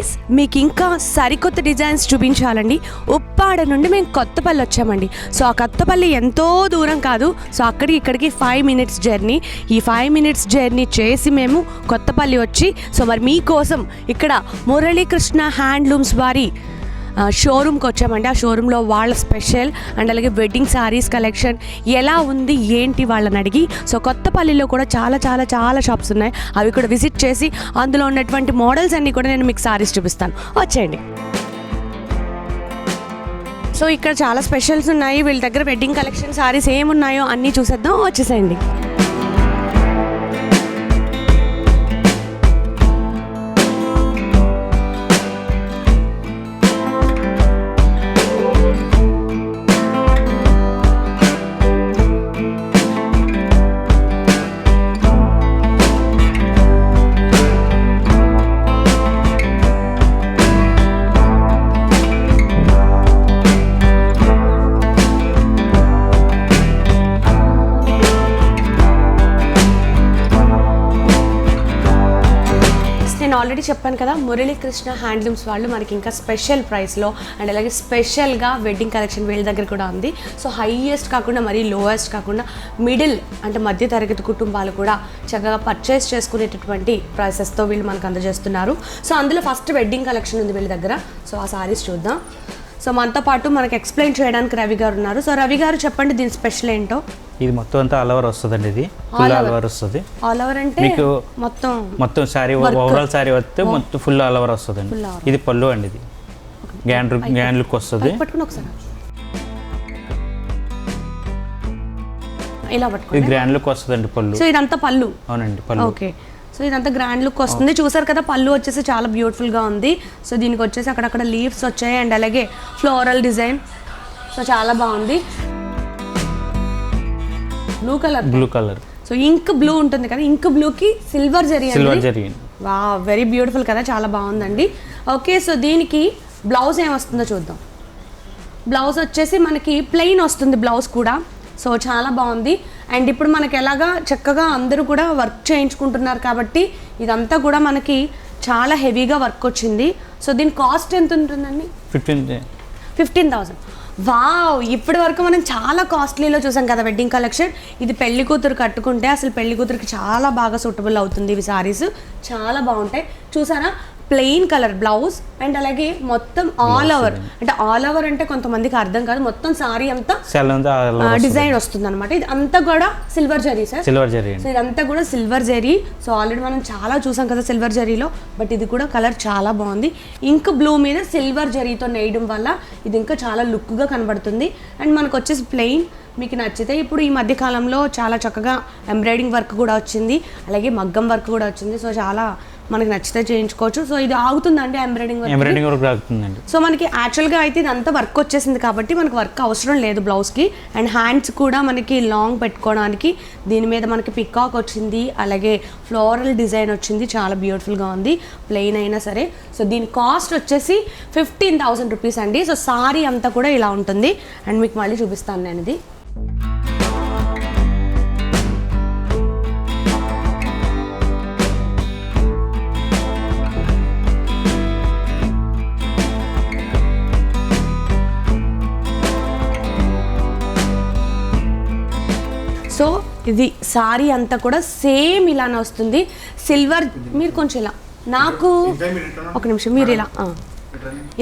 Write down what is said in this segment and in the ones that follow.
Viewers, మీకు ఇంకా సరికొత్త డిజైన్స్ చూపించాలండి. ఉప్పాడ నుండి మేము కొత్తపల్లి వచ్చామండి. సో ఆ కొత్తపల్లి ఎంతో దూరం కాదు. సో అక్కడికి ఇక్కడికి 5 minutes జర్నీ. ఈ 5 minutes జర్నీ చేసి మేము కొత్తపల్లి వచ్చి సో మరి మీకోసం ఇక్కడ మురళీకృష్ణ హ్యాండ్లూమ్స్ వారి షోరూమ్కి వచ్చామండి. ఆ షోరూంలో వాళ్ళ స్పెషల్ అండ్ అలాగే వెడ్డింగ్ శారీస్ కలెక్షన్ ఎలా ఉంది ఏంటి వాళ్ళని అడిగి, సో కొత్తపల్లిలో కూడా చాలా చాలా చాలా షాప్స్ ఉన్నాయి. అవి కూడా విజిట్ చేసి అందులో ఉన్నటువంటి మోడల్స్ అన్నీ కూడా నేను మీకు శారీస్ చూపిస్తాను. వచ్చేయండి. సో ఇక్కడ చాలా స్పెషల్స్ ఉన్నాయి. వీళ్ళ దగ్గర వెడ్డింగ్ కలెక్షన్ శారీస్ ఏమున్నాయో అన్నీ చూసేద్దాం. వచ్చేసేయండి. నేను ఆల్రెడీ చెప్పాను కదా, మురళీకృష్ణ హ్యాండ్లూమ్స్ వాళ్ళు మనకి ఇంకా స్పెషల్ ప్రైస్లో అండ్ అలాగే స్పెషల్గా వెడ్డింగ్ కలెక్షన్ వీళ్ళ దగ్గర కూడా ఉంది. సో హైయెస్ట్ కాకుండా మరీ లోయెస్ట్ కాకుండా మిడిల్ అంటే మధ్య తరగతి కుటుంబాలు కూడా చక్కగా పర్చేస్ చేసుకునేటటువంటి ప్రైసెస్తో వీళ్ళు మనకు అందజేస్తున్నారు. సో అందులో ఫస్ట్ వెడ్డింగ్ కలెక్షన్ ఉంది వీళ్ళ దగ్గర. సో ఆ సారీస్ చూద్దాం. సో మనతో పాటు మనకు ఎక్స్ప్లెయిన్ చేయడానికి రవి గారు ఉన్నారు. సో రవి గారు చెప్పండి దీని స్పెషల్ ఏంటో. ఇది మొత్తం అంతా ఆల్ ఓవర్ వస్తుందండి. ఇది ఫుల్ ఆల్ ఓవర్ వస్తుంది. ఆల్ ఓవర్ అంటే మీకు మొత్తం సారీ ఓవరాల్ సారీ వస్తే మొత్తం ఫుల్ ఆల్ ఓవర్ వస్తుందండి. ఇది పళ్ళు అండి. ఇది గ్రాండ్ లుక్ వస్తుంది. పట్టుకుని ఒకసారి ఇలా పట్టుకోండి. ఇది గ్రాండ్ లుక్ వస్తుందండి పళ్ళు. సో ఇదంతా పళ్ళు. అవునండి పళ్ళు. ఓకే. సో ఇదంతా గ్రాండ్ లుక్ వస్తుంది. చూసారు కదా, పళ్ళు వచ్చేసి చాలా బ్యూటిఫుల్గా ఉంది. సో దీనికి వచ్చేసి అక్కడక్కడ లీవ్స్ వచ్చాయి అండ్ అలాగే ఫ్లోరల్ డిజైన్. సో చాలా బాగుంది. Blue colour. So ink blue ఉంటుంది కదా, ఇంక్ బ్లూకి సిల్వర్ జరీ. వా, వెరీ బ్యూటిఫుల్ కదా, చాలా బాగుందండి. ఓకే. సో దీనికి బ్లౌజ్ ఏమొస్తుందో చూద్దాం. బ్లౌజ్ వచ్చేసి మనకి ప్లెయిన్ వస్తుంది బ్లౌజ్ కూడా. సో చాలా బాగుంది. అండ్ ఇప్పుడు మనకి ఎలాగా చక్కగా అందరూ కూడా వర్క్ చేయించుకుంటున్నారు కాబట్టి ఇదంతా కూడా మనకి చాలా హెవీగా వర్క్ వచ్చింది. సో దీని కాస్ట్ ఎంత ఉంటుందండి? 15,000. వావ్, ఇప్పటి వరకు మనం చాలా కాస్ట్లీలో చూసాం కదా వెడ్డింగ్ కలెక్షన్. ఇది పెళ్లి కూతురు కట్టుకుంటే అసలు పెళ్లి కూతురికి చాలా బాగా సూటబుల్ అవుతుంది. ఇవి సారీస్ చాలా బాగుంటాయి. చూసారా, ప్లెయిన్ కలర్ బ్లౌజ్ అండ్ అలాగే మొత్తం ఆల్ ఓవర్. అంటే ఆల్ ఓవర్ అంటే కొంతమందికి అర్థం కాదు, మొత్తం సారీ అంతా డిజైన్ వస్తుంది అనమాట. ఇది అంతా కూడా సిల్వర్ జరీ సార్. సో ఇదంతా కూడా సిల్వర్ జరీ. సో ఆల్రెడీ మనం చాలా చూసాం కదా సిల్వర్ జరీలో, బట్ ఇది కూడా కలర్ చాలా బాగుంది. ఇంక్ బ్లూ మీద సిల్వర్ జరీతో నేయడం వల్ల ఇది ఇంకా చాలా లుక్గా కనబడుతుంది. అండ్ మనకు వచ్చేసి ప్లెయిన్. మీకు నచ్చితే ఇప్పుడు ఈ మధ్య కాలంలో చాలా చక్కగా ఎంబ్రాయిడింగ్ వర్క్ కూడా వచ్చింది, అలాగే మగ్గం వర్క్ కూడా వచ్చింది. సో చాలా మనకి నచ్చితే చేయించుకోవచ్చు. సో ఇది ఆగుతుందండి ఎంబ్రాయిడింగ్ వర్క్ ఆగుతుందండి. సో మనకి యాక్చువల్గా అయితే ఇదంతా వర్క్ వచ్చేసింది కాబట్టి మనకి వర్క్ అవసరం లేదు బ్లౌజ్కి. అండ్ హ్యాండ్స్ కూడా మనకి లాంగ్ పెట్టుకోవడానికి దీని మీద మనకి పికాక్ వచ్చింది, అలాగే ఫ్లోరల్ డిజైన్ వచ్చింది. చాలా బ్యూటిఫుల్గా ఉంది, ప్లెయిన్ అయినా సరే. సో దీని కాస్ట్ వచ్చేసి 15,000 రూపీస్ అండి. సో సారీ అంతా కూడా ఇలా ఉంటుంది. అండ్ మీకు మళ్ళీ చూపిస్తాను నేను ఇది. సో ఇది సారీ అంతా కూడా సేమ్ ఇలానే వస్తుంది. సిల్వర్. మీరు కొంచెం ఇలా, నాకు ఒక నిమిషం, మీరు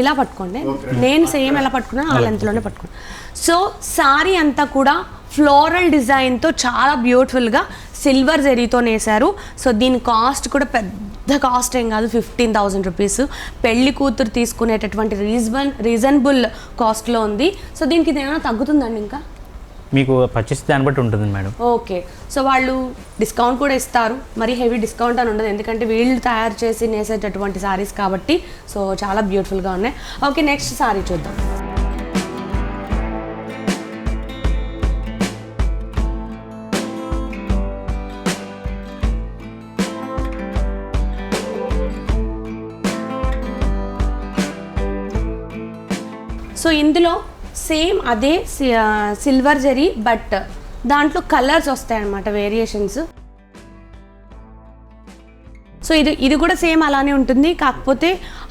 ఇలా పట్టుకోండి. నేను సేమ్ ఎలా పట్టుకున్నా ఆ లెంత్లోనే పట్టుకున్నాను. సో సారీ అంతా కూడా ఫ్లోరల్ డిజైన్తో చాలా బ్యూటిఫుల్గా సిల్వర్ జరీతో నేసారు. సో దీని కాస్ట్ కూడా పెద్ద కాస్ట్ ఏం కాదు, 15,000 రూపీస్. పెళ్లి కూతురు తీసుకునేటటువంటి రీజనబుల్ కాస్ట్లో ఉంది. సో దీనికి ఇది ఏమైనా తగ్గుతుందండి ఇంకా? మీకు పర్చేస్ దాన్ని బట్టి ఉంటుంది మేడం. ఓకే. సో వాళ్ళు డిస్కౌంట్ కూడా ఇస్తారు, మరి హెవీ డిస్కౌంట్ అని ఉండదు, ఎందుకంటే వీళ్ళు తయారు చేసి నేసేటటువంటి సారీస్ కాబట్టి. సో చాలా బ్యూటిఫుల్గా ఉన్నాయి. ఓకే, నెక్స్ట్ సారీ చూద్దాం. సో ఇందులో సేమ్ అదే సిల్వర్ జరీ, బట్ దాంట్లో కలర్స్ వస్తాయన్నమాట, వేరియేషన్స్. సో ఇది కూడా సేమ్ అలానే ఉంటుంది, కాకపోతే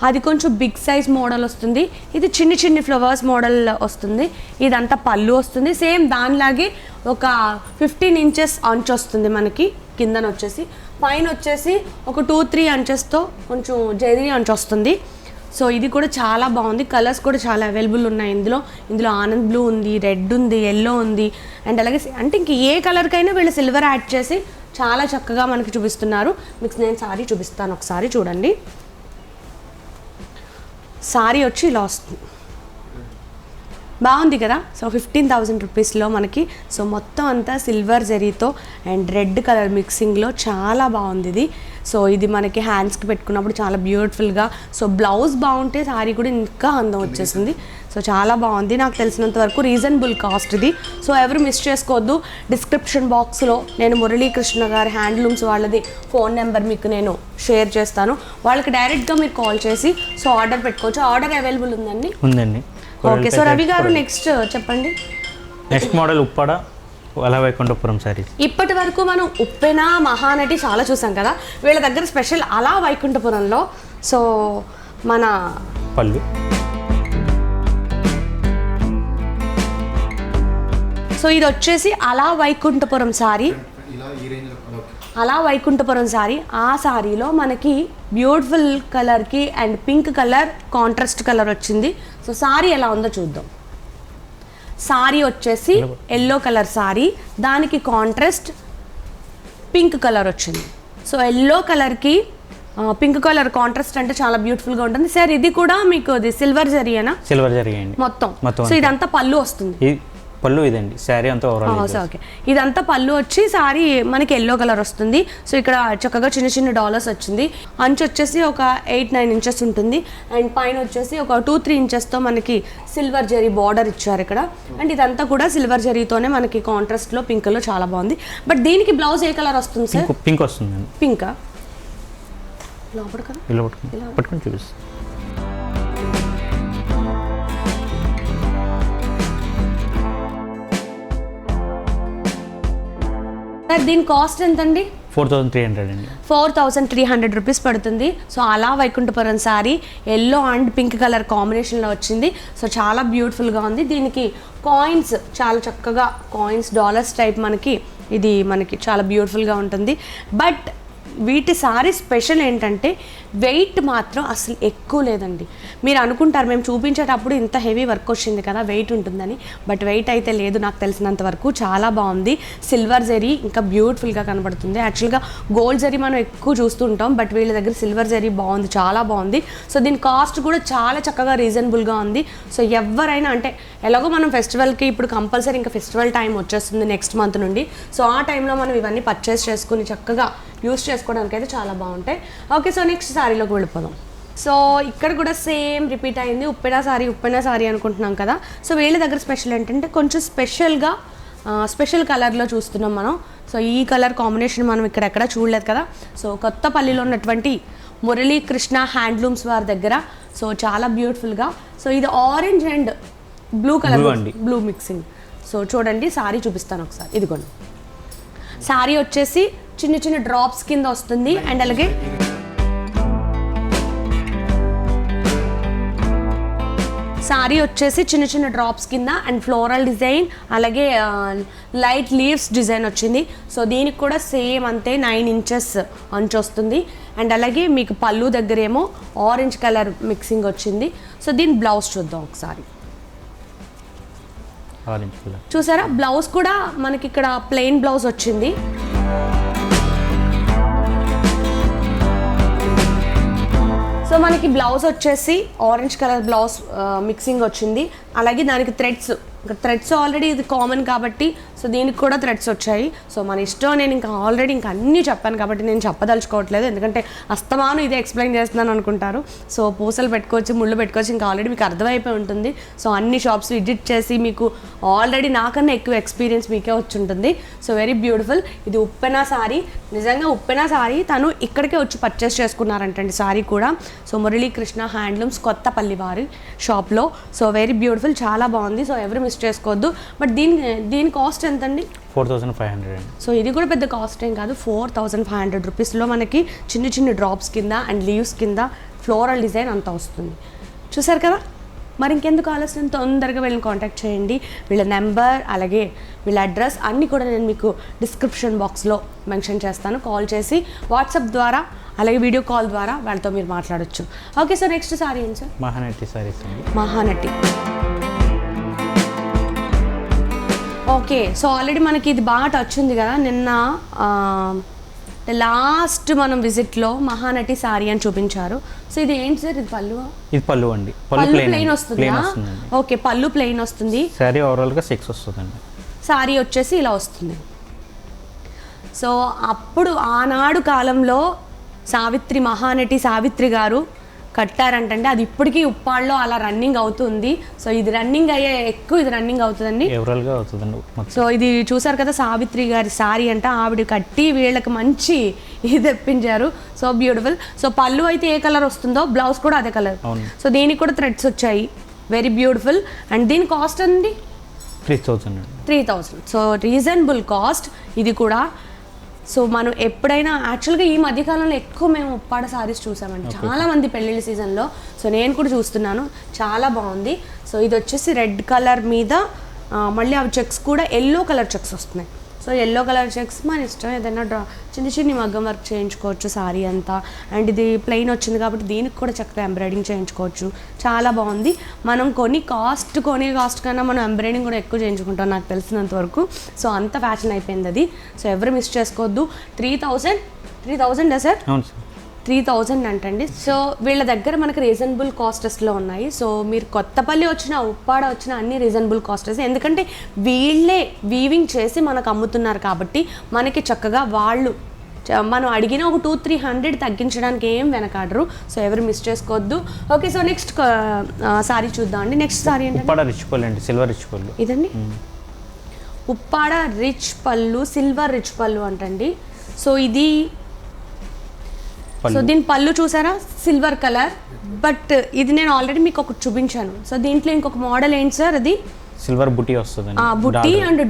అది కొంచెం బిగ్ సైజ్ మోడల్ వస్తుంది, ఇది చిన్ని చిన్ని ఫ్లవర్స్ మోడల్ వస్తుంది. ఇదంతా పళ్ళు వస్తుంది, సేమ్ దానిలాగే ఒక 15 ఇంచెస్ అంచు వస్తుంది మనకి. కిందన వచ్చేసి పైన వచ్చేసి ఒక 2-3 అంచెస్తో కొంచెం జరీ అంచు వస్తుంది. సో ఇది కూడా చాలా బాగుంది, కలర్స్ కూడా చాలా అవైలబుల్ ఉన్నాయి ఇందులో ఆనంద్ బ్లూ ఉంది, రెడ్ ఉంది, ఎల్లో ఉంది, అండ్ అలాగే అంటే ఇంక ఏ కలర్కైనా వీళ్ళు సిల్వర్ యాడ్ చేసి చాలా చక్కగా మనకి చూపిస్తున్నారు. మీకు నేను సారీ చూపిస్తాను, ఒకసారి చూడండి. సారీ వచ్చి ఇలా వస్తుంది, బాగుంది కదా. సో 15,000 రూపీస్లో మనకి. సో మొత్తం అంతా సిల్వర్ జరీతో అండ్ రెడ్ కలర్ మిక్సింగ్లో చాలా బాగుంది ఇది. సో ఇది మనకి హ్యాండ్స్కి పెట్టుకున్నప్పుడు చాలా బ్యూటిఫుల్గా. సో బ్లౌజ్ బాగుంటే సారీ కూడా ఇంకా అందం వచ్చేసింది. సో చాలా బాగుంది, నాకు తెలిసినంత వరకు రీజనబుల్ కాస్ట్ ఇది. సో ఎవరు మిస్ చేసుకోవద్దు. డిస్క్రిప్షన్ బాక్స్లో నేను మురళీకృష్ణ గారి హ్యాండ్లూమ్స్ వాళ్ళది ఫోన్ నెంబర్ మీకు నేను షేర్ చేస్తాను, వాళ్ళకి డైరెక్ట్గా మీరు కాల్ చేసి సో ఆర్డర్ పెట్టుకోవచ్చు. ఆర్డర్ అవైలబుల్ ఉందండి? ఉందండి. ఓకే. సో రవి గారు నెక్స్ట్ చెప్పండి. నెక్స్ట్ మోడల్ ఉప్పాడ అలా వైకుంఠపురం సారీ. ఇప్పటి వరకు మనం ఉప్పెన, మహానటి చాలా చూసాం కదా, వీళ్ళ దగ్గర స్పెషల్ అలా వైకుంఠపురంలో సో మన పళ్ళు. సో ఇది వచ్చేసి అలా వైకుంఠపురం సారీ. అలా వైకుంఠపురం సారీ, ఆ సారీలో మనకి బ్యూటిఫుల్ కలర్కి and pink colour contrast colour వచ్చింది. సో సారీ ఎలా ఉందో చూద్దాం. సారీ వచ్చేసి ఎల్లో కలర్ సారీ, దానికి కాంట్రాస్ట్ పింక్ కలర్ వచ్చింది. సో ఎల్లో కలర్కి పింక్ కలర్ కాంట్రాస్ట్ అంటే చాలా బ్యూటిఫుల్గా ఉంటుంది. సార్ ఇది కూడా మీకు అది సిల్వర్ జరీయేనా? సిల్వర్ జరీ అండి మొత్తం. సో ఇదంతా పళ్ళు వస్తుంది. పళ్ళు ఇదండి, శారీ అంతా ఓవరాల్. ఓకే. ఇదంతా పళ్ళు వచ్చి సారీ మనకి ఎల్లో కలర్ వస్తుంది. సో ఇక్కడ చక్కగా చిన్న చిన్న డాలర్స్ వచ్చింది. అంచు వచ్చేసి ఒక 8-9 ఇంచెస్ ఉంటుంది, అండ్ పైన వచ్చేసి ఒక 2-3 ఇంచెస్తో మనకి సిల్వర్ జరీ బార్డర్ ఇచ్చారు ఇక్కడ. అండ్ ఇదంతా కూడా సిల్వర్ జరీతోనే మనకి కాంట్రాస్ట్లో పింక్లో చాలా బాగుంది. బట్ దీనికి బ్లౌజ్ ఏ కలర్ వస్తుంది సార్? పింక్ వస్తుంది. పింకా? లోపల కదా పట్టుకొని చూపిస్తాను. సార్ దీని కాస్ట్ ఎంతండి? 4,300 అండి. 4,300 రూపీస్ పడుతుంది. సో అలా Vaikunthapuram sorry yellow and pink colour కాంబినేషన్లో వచ్చింది. సో చాలా బ్యూటిఫుల్గా ఉంది. దీనికి కాయిన్స్ చాలా చక్కగా కాయిన్స్ డాలర్స్ టైప్ మనకి ఇది మనకి చాలా బ్యూటిఫుల్గా ఉంటుంది. బట్ వీటి సారీ స్పెషల్ ఏంటంటే వెయిట్ మాత్రం అసలు ఎక్కువ లేదండి. మీరు అనుకుంటారు మేము చూపించేటప్పుడు ఇంత హెవీ వర్క్ వచ్చింది కదా వెయిట్ ఉంటుందని, బట్ వెయిట్ అయితే లేదు. నాకు తెలిసినంత వరకు చాలా బాగుంది. సిల్వర్ జరీ ఇంకా బ్యూటిఫుల్గా కనబడుతుంది. యాక్చువల్గా గోల్డ్ జరీ మనం ఎక్కువ చూస్తూ ఉంటాం, బట్ వీళ్ళ దగ్గర సిల్వర్ జరీ బాగుంది, చాలా బాగుంది. సో దీని కాస్ట్ కూడా చాలా చక్కగా రీజనబుల్గా ఉంది. సో ఎవరైనా అంటే ఎలాగో మనం ఫెస్టివల్కి ఇప్పుడు కంపల్సరీ ఇంకా ఫెస్టివల్ టైం వచ్చేస్తుంది నెక్స్ట్ మంత్ నుండి. సో ఆ టైంలో మనం ఇవన్నీ పర్చేస్ చేసుకుని చక్కగా యూస్ చేసుకోవడానికి అయితే చాలా బాగుంటాయి. ఓకే. సో నెక్స్ట్ సారీలోకి వెళ్ళిపోదాం. సో ఇక్కడ కూడా సేమ్ రిపీట్ అయింది, ఉప్పెన సారీ అనుకుంటున్నాం కదా. సో వీళ్ళ దగ్గర స్పెషల్ ఏంటంటే కొంచెం స్పెషల్ కలర్లో చూస్తున్నాం మనం. సో ఈ కలర్ కాంబినేషన్ మనం ఇక్కడ ఎక్కడ చూడలేదు కదా. సో కొత్తపల్లిలో ఉన్నటువంటి మురళీకృష్ణ హ్యాండ్లూమ్స్ వారి దగ్గర సో చాలా బ్యూటిఫుల్గా. సో ఇది orange and blue colour, blue mixing. So చూడండి సారీ చూపిస్తాను ఒకసారి. ఇదిగోండి సారీ వచ్చేసి చిన్న చిన్న డ్రాప్స్ కింద వస్తుంది, అండ్ అలాగే సారీ వచ్చేసి చిన్న చిన్న డ్రాప్స్ కింద అండ్ ఫ్లోరల్ డిజైన్, అలాగే లైట్ లీవ్స్ డిజైన్ వచ్చింది. సో దీనికి కూడా సేమ్ అంతే 9 ఇంచెస్ అంచు వస్తుంది, అండ్ అలాగే మీకు పళ్ళు దగ్గరేమో ఆరెంజ్ కలర్ మిక్సింగ్ వచ్చింది. సో దీని బ్లౌజ్ చూద్దాం ఒకసారి. చూసారా బ్లౌజ్ కూడా మనకి ఇక్కడ ప్లెయిన్ బ్లౌజ్ వచ్చింది. సో మనకి బ్లౌజ్ వచ్చేసి ఆరెంజ్ కలర్ బ్లౌజ్ మిక్సింగ్ వచ్చింది, అలాగే దానికి థ్రెడ్స్ ఆల్రెడీ ఇది కామన్ కాబట్టి సో దీనికి కూడా థ్రెడ్స్ వచ్చాయి. సో మన ఇష్టం, నేను ఇంకా ఆల్రెడీ ఇంకా అన్నీ చెప్పాను కాబట్టి నేను చెప్పదలుచుకోవట్లేదు, ఎందుకంటే అస్తమానం ఇదే ఎక్స్ప్లెయిన్ చేస్తున్నాను అనుకుంటారు. సో పూసలు పెట్టుకోవచ్చు, ముళ్ళు పెట్టుకోవచ్చు, ఇంకా ఆల్రెడీ మీకు అర్థమైపోయి ఉంటుంది. సో అన్ని షాప్స్ విజిట్ చేసి మీకు ఆల్రెడీ నాకన్నా ఎక్కువ ఎక్స్పీరియన్స్ మీకే వచ్చి ఉంటుంది. So very beautiful. ఇది ఉప్పెన సారీ, నిజంగా ఉప్పెన సారీ తను ఇక్కడికే వచ్చి పర్చేస్ చేసుకున్నారంటండి సారీ కూడా. సో మురళీకృష్ణ హ్యాండ్లూమ్స్ కొత్తపల్లి వారి షాప్లో. సో వెరీ బ్యూటిఫుల్, చాలా బాగుంది. సో ఎవరు మిస్ మిస్ చేసుకోవద్దు. బట్ దీని కాస్ట్ ఎంత అండి? 4500 అండి. సో ఇది కూడా పెద్ద కాస్ట్ ఏం కాదు. 4500 రూపీస్లో మనకి చిన్న చిన్న డ్రాప్స్ కింద అండ్ లీవ్స్ కింద ఫ్లోరల్ డిజైన్ అంతా వస్తుంది. చూసారు కదా, మరి ఇంకెందుకు ఆలస్యం, తొందరగా వీళ్ళని కాంటాక్ట్ చేయండి. వీళ్ళ నెంబర్ అలాగే వీళ్ళ అడ్రస్ అన్నీ కూడా నేను మీకు డిస్క్రిప్షన్ బాక్స్లో మెన్షన్ చేస్తాను. కాల్ చేసి వాట్సాప్ ద్వారా అలాగే వీడియో కాల్ ద్వారా వాళ్ళతో మీరు మాట్లాడొచ్చు. ఓకే సార్, నెక్స్ట్ సారీ ఏంటి సార్? మహానటి సారీస్ అండి. మహానటి. ఓకే, సో ఆల్రెడీ మనకి ఇది బాగా టచ్ ఉంది కదా. నిన్న లాస్ట్ మనం విజిట్లో మహానటి సారీ అని చూపించారు. సో ఇది ఏంటి సార్? ఇది పళ్ళు? ఇది పళ్ళు అండి. పళ్ళు ప్లెయిన్ వస్తుంది. ఓకే, పళ్ళు ప్లెయిన్ వస్తుంది. సారీ ఓవరాల్గా 6 వస్తుందండి. సారీ వచ్చేసి ఇలా వస్తుంది. సో అప్పుడు ఆనాడు కాలంలో మహానటి సావిత్రి గారు కట్టారంటే అది ఇప్పటికీ ఉప్పాళ్ళలో అలా రన్నింగ్ అవుతుంది. సో ఇది రన్నింగ్ ఎక్కువ ఇది రన్నింగ్ అవుతుందండి. సో ఇది చూసారు కదా, సావిత్రి గారి సారీ అంట, ఆవిడ కట్టి వీళ్ళకి మంచి ఇది తెప్పించారు. So beautiful. సో పళ్ళు అయితే ఏ కలర్ వస్తుందో బ్లౌజ్ కూడా అదే కలర్. సో దీనికి కూడా థ్రెడ్స్ వచ్చాయి. Very beautiful. అండ్ దీని కాస్ట్ అండి 3000. సో రీజనబుల్ కాస్ట్ ఇది కూడా. సో మనం ఎప్పుడైనా యాక్చువల్గా ఈ మధ్యకాలంలో ఎక్కువ మేము ఉప్పాడ సారీస్ చూసామండి, చాలా మంది పెళ్ళిళ్ళ సీజన్లో. సో నేను కూడా చూస్తున్నాను, చాలా బాగుంది. సో ఇది వచ్చేసి రెడ్ కలర్ మీద మళ్ళీ అవి చెక్స్ కూడా ఎల్లో కలర్ చెక్స్ వస్తున్నాయి. సో ఎల్లో కలర్ చెక్స్ మన ఇష్టం, ఏదైనా చిన్న చిన్న మగ్గం వర్క్ చేయించుకోవచ్చు సారీ అంతా. అండ్ ఇది ప్లెయిన్ వచ్చింది కాబట్టి దీనికి కూడా చక్కగా ఎంబ్రాయిడింగ్ చేయించుకోవచ్చు. చాలా బాగుంది. మనం కొనే కాస్ట్ కన్నా మనం ఎంబ్రాయిడింగ్ కూడా ఎక్కువ చేయించుకుంటాం నాకు తెలిసినంత వరకు. సో అంత ఫ్యాషన్ అయిపోయింది అది. సో ఎవరు మిస్ చేసుకోవద్దు. 3000 సార్? 3000 అంటండి. సో వీళ్ళ దగ్గర మనకి రీజనబుల్ కాస్టెస్లో ఉన్నాయి. సో మీరు కొత్తపల్లి వచ్చిన ఉప్పాడ వచ్చిన అన్ని రీజనబుల్ కాస్టెస్, ఎందుకంటే వీళ్ళే వీవింగ్ చేసి మనకు అమ్ముతున్నారు కాబట్టి మనకి చక్కగా వాళ్ళు మనం అడిగిన ఒక 200-300 తగ్గించడానికి ఏం వెనకాడరు. సో ఎవరు మిస్ చేసుకోవద్దు. ఓకే, సో నెక్స్ట్ సారీ చూద్దామండి. నెక్స్ట్ సారీ ఏంటంటే ఉప్పాడ రిచ్ పళ్ళు అండి, సిల్వర్ రిచ్ పళ్ళు. ఇదండి ఉప్పాడ రిచ్ పళ్ళు, సిల్వర్ రిచ్ పళ్ళు అంటండి. సో ఇది సో దీని పళ్ళు చూసారా, సిల్వర్ కలర్. బట్ ఇది నేను ఆల్రెడీ మీకు ఒకటి చూపించాను. సో దీంట్లో ఇంకొక మోడల్ ఏంటి సార్? అది సిల్వర్ బుటీ వస్తుంది. బుటీ అండ్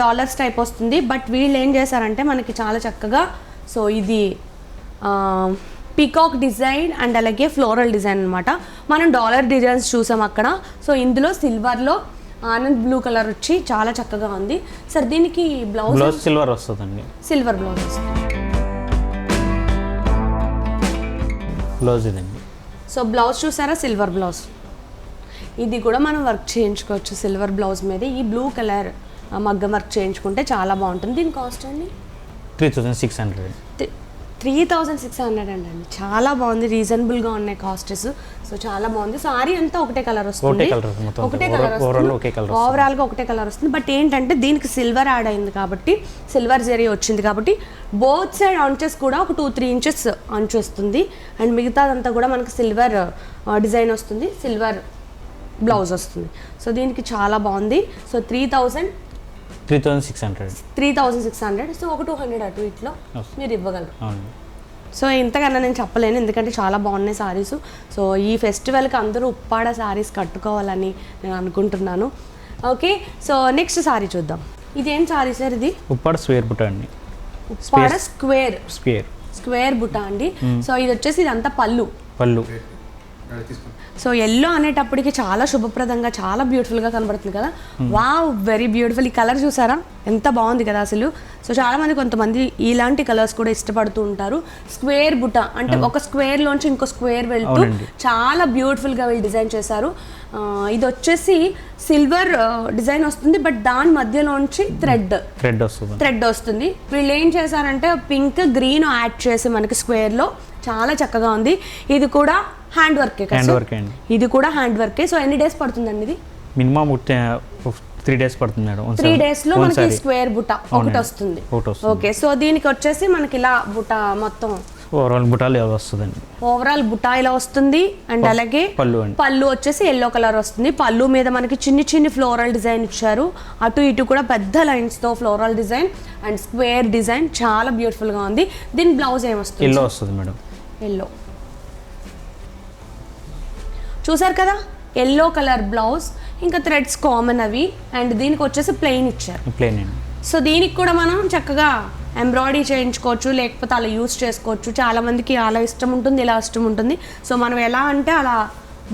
డాలర్స్ టైప్ వస్తుంది. బట్ వీళ్ళు ఏం చేశారంటే మనకి చాలా చక్కగా, సో ఇది పీకాక్ డిజైన్ అండ్ అలాగే ఫ్లోరల్ డిజైన్ అనమాట. మనం డాలర్ డిజైన్స్ చూసాం అక్కడ. సో ఇందులో సిల్వర్లో ఆనంద్ బ్లూ కలర్ వచ్చి చాలా చక్కగా ఉంది. సార్ దీనికి బ్లౌజ్ సిల్వర్ వస్తుందండి. సిల్వర్ బ్లౌజ్ వస్తుంది. బ్లౌజ్ ఇదండి. సో బ్లౌజ్ చూసారా, సిల్వర్ బ్లౌజ్. ఇది కూడా మనం వర్క్ చేయించుకోవచ్చు సిల్వర్ బ్లౌజ్ మీద. ఈ బ్లూ కలర్ మగ్గం వర్క్ చేయించుకుంటే చాలా బాగుంటుంది. దీని కాస్ట్ అండి 3600. 3600 అండి. చాలా బాగుంది, రీజనబుల్గా ఉన్నాయి కాస్టెస్. సో చాలా బాగుంది. సారీ అంతా ఒకటే కలర్ వస్తుంది, ఓవరాల్గా ఒకటే కలర్ వస్తుంది. బట్ ఏంటంటే దీనికి సిల్వర్ యాడ్ అయింది కాబట్టి, సిల్వర్ జరీ వచ్చింది కాబట్టి బోత్ సైడ్ అంచెస్ కూడా ఒక 2-3 ఇంచెస్ అంచు వస్తుంది. అండ్ మిగతాదంతా కూడా మనకి సిల్వర్ డిజైన్ వస్తుంది, సిల్వర్ బ్లౌజ్ వస్తుంది. సో దీనికి చాలా బాగుంది. సో 3600. సో ఒక 200 అటు ఇట్లో మీరు ఇవ్వగలరు. సో ఇంతకన్నా నేను చెప్పలేను, ఎందుకంటే చాలా బాగున్నాయి సారీస్. సో ఈ ఫెస్టివల్కి అందరూ ఉప్పాడ సారీస్ కట్టుకోవాలని నేను అనుకుంటున్నాను. ఓకే, సో నెక్స్ట్ సారీ చూద్దాం. ఇది ఏం సారీ సార్? ఇది ఉప్పాడ స్క్వేర్ బుట్ట అండి. ఉప్పాడ స్క్వేర్ బుట్ట అండి. సో ఇది వచ్చేసి ఇదంతా పళ్ళు. సో ఎల్లో అనేటప్పటికి చాలా శుభప్రదంగా, చాలా బ్యూటిఫుల్గా కనబడుతుంది కదా. Wow, very beautiful. ఈ కలర్ చూసారా, ఎంత బాగుంది కదా అసలు. సో చాలామంది కొంతమంది ఇలాంటి కలర్స్ కూడా ఇష్టపడుతూ ఉంటారు. స్క్వేర్ బుట్ట అంటే ఒక స్క్వేర్లోంచి ఇంకో స్క్వేర్ వెళ్తూ చాలా బ్యూటిఫుల్గా వీళ్ళు డిజైన్ చేశారు. ఇది వచ్చేసి సిల్వర్ డిజైన్ వస్తుంది, బట్ దాని మధ్యలోంచి థ్రెడ్ వస్తుంది. వీళ్ళు ఏం చేశారంటే పింక్ గ్రీన్ యాడ్ చేసి మనకి స్క్వేర్లో చాలా చక్కగా ఉంది. ఇది కూడా హ్యాండ్ వర్కే. ఇది కూడా హ్యాండ్ వర్కే. సో ఎన్ని డేస్ పడుతుందండి ఇది? మినిమం 3 డేస్ పడుతుంది మేడం. 3 డేస్లో మనకి స్క్వేర్ బుట్ట ఒకటి వస్తుంది. ఓకే, సో దీనికి వచ్చేసి మనకి ఇలా బుట్ట మొత్తం ఓవరాల్ బుటాలు ఇలా వస్తుందండి. ఓవరాల్ బుటా ఇలా వస్తుంది. అండ్ అలాగే పళ్ళు వచ్చేసి ఎల్లో కలర్ వస్తుంది. పళ్ళు మీద మనకి చిన్ని ఫ్లోరల్ డిజైన్ ఇచ్చారు. అటు ఇటు కూడా పెద్ద లైన్స్తో floral design and square design చాలా బ్యూటిఫుల్గా ఉంది. దీని బ్లౌజ్ ఏమొస్తుంది? ఎల్లో వస్తుంది మేడం. ఎల్లో చూసారు కదా, ఎల్లో కలర్ బ్లౌజ్, ఇంకా థ్రెడ్స్ కామన్ అవి, అండ్ దీనికి వచ్చేసి ప్లెయిన్ ఇచ్చారు. ప్లెయిన్. సో దీనికి కూడా మనం చక్కగా ఎంబ్రాయిడరీ చేయించుకోవచ్చు, లేకపోతే అలా యూస్ చేసుకోవచ్చు. చాలామందికి అలా ఇష్టం ఉంటుంది, ఇలా ఇష్టం ఉంటుంది. సో మనం ఎలా అంటే అలా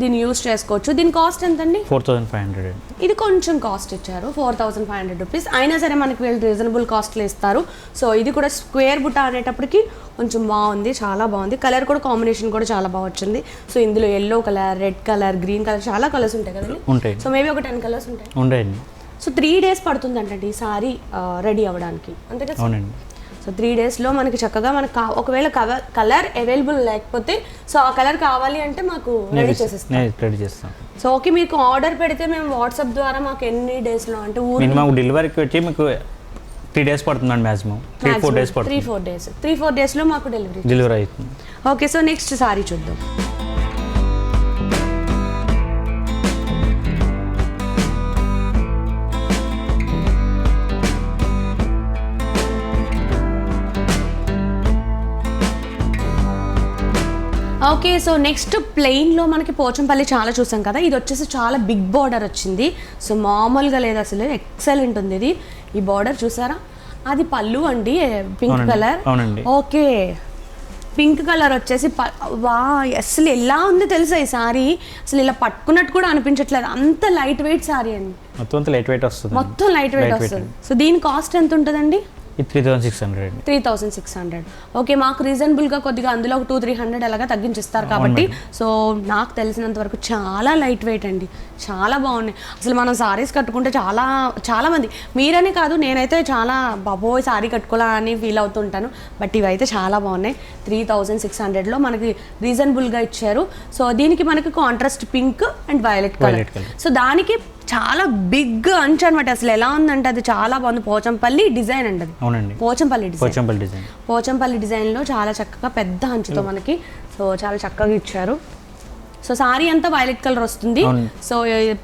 దీన్ని యూస్ చేసుకోవచ్చు. దీని కాస్ట్ ఎంతండి? 4500. ఇది కొంచెం కాస్ట్ ఇచ్చారు, 4500 రూపీస్. అయినా సరే మనకి వీళ్ళు రీజనబుల్ కాస్ట్లో ఇస్తారు. సో ఇది కూడా స్క్వేర్ బుట్ట అనేటప్పటికి కొంచెం బాగుంది, చాలా బాగుంది. కలర్ కూడా కాంబినేషన్ కూడా చాలా బాగా వచ్చింది. సో ఇందులో yellow colour, red colour, green colour చాలా కలర్స్ ఉంటాయి కదండి. ఉంటాయి. సో మేబీ ఒక 10 కలర్స్ ఉంటాయి. ఉంటాయండి. సో 3 days పడుతుందంటండి ఈ సారీ రెడీ అవ్వడానికి, అంతే కదా? అవునండి. సో 3 daysలో మనకి చక్కగా మనకు ఒకవేళ కలర్ అవైలబుల్ లేకపోతే సో ఆ కలర్ కావాలి అంటే మాకు రెడీ చేసేస్తాం. సో ఓకే, మీకు ఆర్డర్ పెడితే మేము వాట్సాప్ ద్వారా మాకు ఎన్ని డేస్లో అంటే మినిమం డెలివరీకి వచ్చి మీకు 3 days పడుతుందండి. మ్యాక్సిమం 3-4 days పడుతుంది. 3-4 daysలో మాకు డెలివరీ అవుతుంది. ఓకే, సో నెక్స్ట్ సారీ చూద్దాం. ఓకే, సో నెక్స్ట్ ప్లెయిన్లో మనకి పోచంపల్లి చాలా చూసాం కదా. ఇది వచ్చేసి చాలా బిగ్ బార్డర్ వచ్చింది. సో మామూలుగా లేదు అసలు, ఎక్సలెంట్ ఉంది ఇది. ఈ బార్డర్ చూసారా? అది పళ్ళు అండి, pink colour. Okay, pink colour వచ్చేసి వా అసలు ఎలా ఉంది తెలుసా ఈ సారీ? అసలు ఇలా పట్టుకున్నట్టు కూడా అనిపించట్లేదు, అంత లైట్ వెయిట్ సారీ అండి. మొత్తం లైట్ వెయిట్ వస్తుంది. సో దీని కాస్ట్ ఎంత ఉంటుందండి? 3600. ఓకే, మాకు రీజనబుల్గా కొద్దిగా అందులో ఒక 200-300 అలాగా తగ్గించిస్తారు కాబట్టి. సో నాకు తెలిసినంత వరకు చాలా లైట్ వెయిట్ అండి, చాలా బాగున్నాయి. అసలు మనం సారీస్ కట్టుకుంటే చాలా మంది, మీరనే కాదు నేనైతే చాలా బాబోయ్ సారీ కట్టుకోవాలా అని ఫీల్ అవుతుంటాను. బట్ ఇవైతే చాలా బాగున్నాయి. 3600లో మనకి రీజనబుల్గా ఇచ్చారు. సో దీనికి మనకి contrast pink and violet colour. So దానికి చాలా బిగ్ అంచు అనమాట. అసలు ఎలా ఉందంటే అది చాలా బాగుంది. పోచంపల్లి డిజైన్ అండి అది. అవునండి, పోచంపల్లి డిజైన్లో చాలా చక్కగా పెద్ద అంచుతో మనకి సో చాలా చక్కగా ఇచ్చారు. సో సారీ అంతా వైలెట్ కలర్ వస్తుంది. సో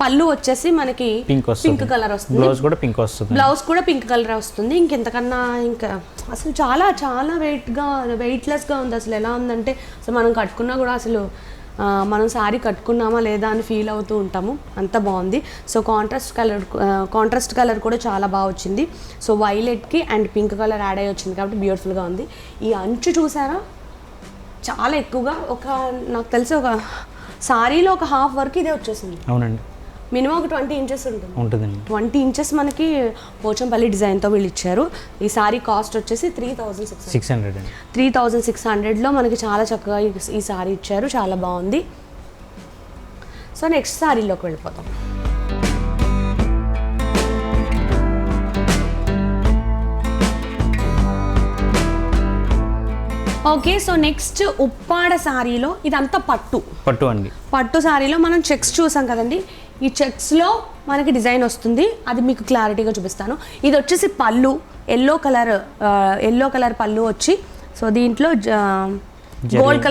పళ్ళు వచ్చేసి మనకి పింక్ కలర్ వస్తుంది. బ్లౌజ్ కూడా పింక్ కలర్ వస్తుంది. ఇంకెంతకన్నా ఇంకా అసలు చాలా చాలా వెయిట్లెస్గా ఉంది. అసలు ఎలా ఉందంటే అసలు మనం కట్టుకున్నా కూడా అసలు మనం సారీ కట్టుకున్నామా లేదా అని ఫీల్ అవుతూ ఉంటాము, అంత బాగుంది. సో కాంట్రాస్ట్ కలర్ కూడా చాలా బాగా వచ్చింది. సో వైలెట్కి అండ్ పింక్ కలర్ యాడ్ అయ్యి వచ్చింది కాబట్టి బ్యూటిఫుల్గా ఉంది. ఈ అంచు చూసారా, చాలా ఎక్కువగా నాకు తెలిసి ఒక సారీలో ఒక హాఫ్ వరకు ఇదే వచ్చేసింది. అవునండి, మినిమం ఒక 20 inches ఉంటుందండి. 20 inches మనకి పోచంపల్లి డిజైన్తో వీళ్ళు ఇచ్చారు. ఈ సారీ కాస్ట్ వచ్చేసి 3600లో మనకి చాలా చక్కగా ఈ సారీ ఇచ్చారు, చాలా బాగుంది. సో నెక్స్ట్ సారీలోకి వెళ్ళిపోతాం. ఓకే, సో నెక్స్ట్ ఉప్పాడ సారీలో ఇదంతా పట్టు సారీలో మనం చెక్స్ చూసాం కదండి. ఈ చెక్స్లో మనకి డిజైన్ వస్తుంది, అది మీకు క్లారిటీగా చూపిస్తాను. ఇది వచ్చేసి పళ్ళు, ఎల్లో కలర్ పళ్ళు వచ్చి, సో దీంట్లో గోల్డ్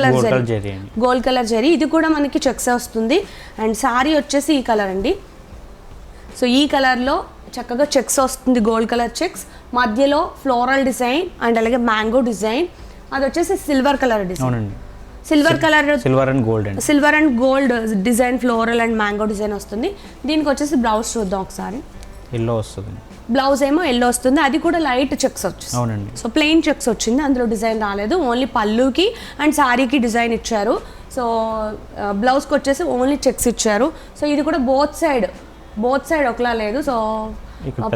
కలర్ జరీ, ఇది కూడా మనకి చెక్స్ వస్తుంది. అండ్ సారీ వచ్చేసి ఈ కలర్ అండి. సో ఈ కలర్లో చక్కగా చెక్స్ వస్తుంది, గోల్డ్ కలర్ చెక్స్, మధ్యలో ఫ్లోరల్ డిజైన్ అండ్ అలాగే మ్యాంగో డిజైన్. అది వచ్చేసి silver colour design, silver and gold design, floral and mango design వస్తుంది. దీనికి వచ్చేసి బ్లౌజ్ చూద్దాం ఒకసారి. బ్లౌజ్ ఏమో ఎల్లో వస్తుంది, అది కూడా లైట్ చెక్స్ వచ్చింది. సో ప్లెయిన్ చెక్స్ వచ్చింది, అందులో డిజైన్ రాలేదు. ఓన్లీ పళ్ళుకి అండ్ శారీకి డిజైన్ ఇచ్చారు. సో బ్లౌజ్కి వచ్చేసి ఓన్లీ చెక్స్ ఇచ్చారు. సో ఇది కూడా బోత్ సైడ్ ఒకలా లేదు. సో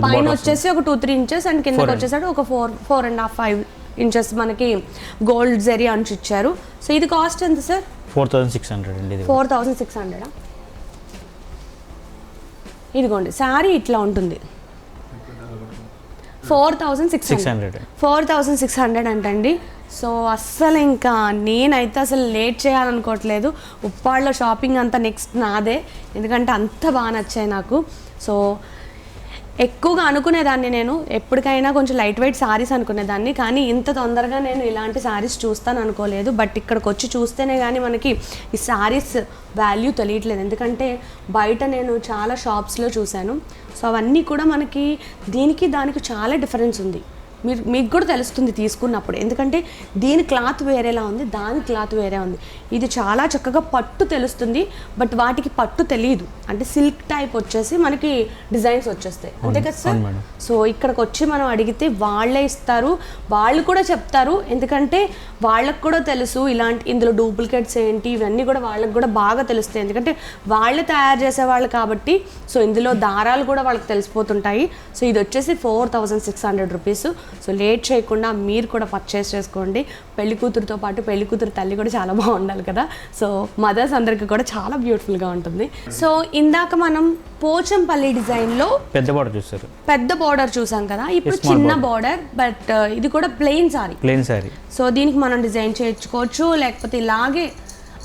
పైన వచ్చేసి ఒక 2-3 inches అండ్ కిందకి వచ్చేసాడు ఒక 4.5-5 inches మనకి గోల్డ్ జరీ అంచు ఇచ్చారు. సో ఇది కాస్ట్ ఎంత సార్? 4600. ఇదిగోండి శారీ ఇట్లా ఉంటుంది, 4600 అంటండి. సో అస్సలు ఇంకా నేనైతే అసలు లేట్ చేయాలనుకోవట్లేదు. ఉప్పాడలో షాపింగ్ అంతా నెక్స్ట్ నాదే, ఎందుకంటే అంత బాగా నచ్చాయి నాకు. సో ఎక్కువగా అనుకునేదాన్ని నేను ఎప్పటికైనా కొంచెం లైట్ వెయిట్ సారీస్ అనుకునేదాన్ని, కానీ ఇంత తొందరగా నేను ఇలాంటి సారీస్ చూస్తాను అనుకోలేదు. బట్ ఇక్కడికి వచ్చి చూస్తేనే కానీ మనకి ఈ సారీస్ వాల్యూ తెలియట్లేదు. ఎందుకంటే బయట నేను చాలా షాప్స్లో చూశాను. సో అవన్నీ కూడా మనకి దానికి చాలా డిఫరెన్స్ ఉంది. మీకు కూడా తెలుస్తుంది తీసుకున్నప్పుడు, ఎందుకంటే దీని క్లాత్ వేరేలా ఉంది, దాని క్లాత్ వేరే ఉంది. ఇది చాలా చక్కగా పట్టు తెలుస్తుంది, బట్ వాటికి పట్టు తెలియదు, అంటే సిల్క్ టైప్ వచ్చేసి మనకి డిజైన్స్ వచ్చేస్తాయి, అంతే కదా సార్? సో ఇక్కడికి వచ్చి మనం అడిగితే వాళ్ళే ఇస్తారు, వాళ్ళు కూడా చెప్తారు, ఎందుకంటే వాళ్ళకు కూడా తెలుసు ఇలాంటి ఇందులో డూప్లికేట్స్ ఏంటి ఇవన్నీ కూడా వాళ్ళకి కూడా బాగా తెలుస్తాయి, ఎందుకంటే వాళ్ళే తయారు చేసేవాళ్ళు కాబట్టి. సో ఇందులో దారాలు కూడా వాళ్ళకి తెలిసిపోతుంటాయి. సో ఇది వచ్చేసి 4600 రూపీస్. సో లేట్ చేయకుండా మీరు కూడా పర్చేస్ చేసుకోండి. పెళ్లి కూతురుతో పాటు పెళ్లి కూతురు తల్లి కూడా చాలా బాగుండాలి కదా, సో మదర్స్ అందరికి కూడా చాలా బ్యూటిఫుల్గా ఉంటుంది. సో ఇందాక మనం పోచంపల్లి డిజైన్లో పెద్ద బార్డర్ చూసాం కదా, ఇప్పుడు చిన్న బార్డర్, బట్ ఇది కూడా ప్లెయిన్ సారీ. సో దీనికి మనం డిజైన్ చేయించుకోవచ్చు, లేకపోతే ఇలాగే.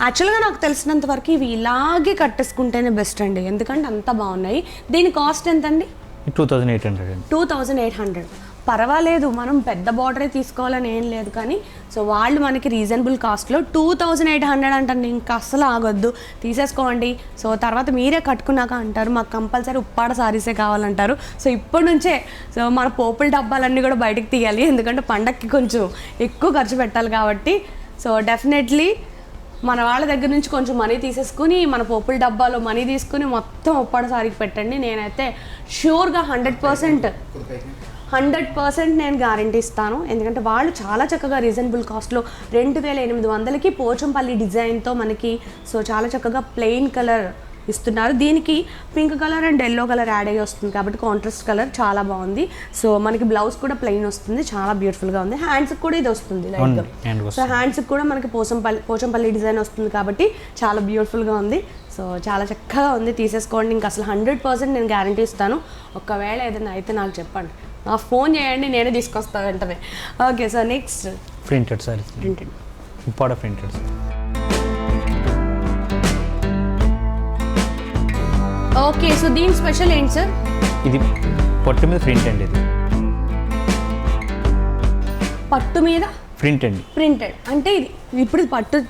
యాక్చువల్గా నాకు తెలిసినంత వరకు ఇవి ఇలాగే కట్టేసుకుంటేనే బెస్ట్ అండి, ఎందుకంటే అంత బాగున్నాయి. దీని కాస్ట్ ఎంత అండి? 2800. పర్వాలేదు, మనం పెద్ద బార్డరే తీసుకోవాలని ఏం లేదు, కానీ సో వాళ్ళు మనకి రీజనబుల్ కాస్ట్లో 2800 అంటండి. ఇంకా అస్సలు ఆగొద్దు, తీసేసుకోండి. సో తర్వాత మీరే కట్టుకున్నాక అంటారు మాకు కంపల్సరీ ఉప్పాడ సారీసే కావాలంటారు. సో ఇప్పటి నుంచే సో మన పోపుల డబ్బాలన్నీ కూడా బయటకు తీయాలి, ఎందుకంటే పండక్కి కొంచెం ఎక్కువ ఖర్చు పెట్టాలి కాబట్టి. సో డెఫినెట్లీ మన వాళ్ళ దగ్గర నుంచి కొంచెం మనీ తీసేసుకుని మన పోపుల డబ్బాలో మనీ తీసుకుని మొత్తం ఉప్పాడ సారీకి పెట్టండి. నేనైతే ష్యూర్గా 100% నేను గ్యారంటీ ఇస్తాను, ఎందుకంటే వాళ్ళు చాలా చక్కగా రీజనబుల్ కాస్ట్లో 2800కి పోచంపల్లి డిజైన్తో మనకి సో చాలా చక్కగా ప్లెయిన్ కలర్ ఇస్తున్నారు. దీనికి pink colour and yellow colour add అయ్యి వస్తుంది కాబట్టి కాంట్రాస్ట్ కలర్ చాలా బాగుంది. సో మనకి బ్లౌజ్ కూడా ప్లెయిన్ వస్తుంది, చాలా బ్యూటిఫుల్గా ఉంది. హ్యాండ్స్కి కూడా ఇది వస్తుంది లైక్, సో హ్యాండ్స్కి కూడా మనకి పోచంపల్లి డిజైన్ వస్తుంది కాబట్టి చాలా బ్యూటిఫుల్గా ఉంది. సో చాలా చక్కగా ఉంది, తీసేసుకోండి. ఇంకా అసలు 100% నేను గ్యారంటీ ఇస్తాను. ఒకవేళ ఏదైనా అయితే నాకు చెప్పండి, నాకు ఫోన్ చేయండి, నేనే తీసుకొస్తాను వెంటనే. Okay, so next printed sorry, Uppada printed. Okay, so దీని స్పెషల్ ఏంటి సార్? ఇది పట్టు మీద ప్రింట్ అండి, ఇది పట్టు మీద ప్రింటెడ్ అంటే ఇది ఇప్పుడు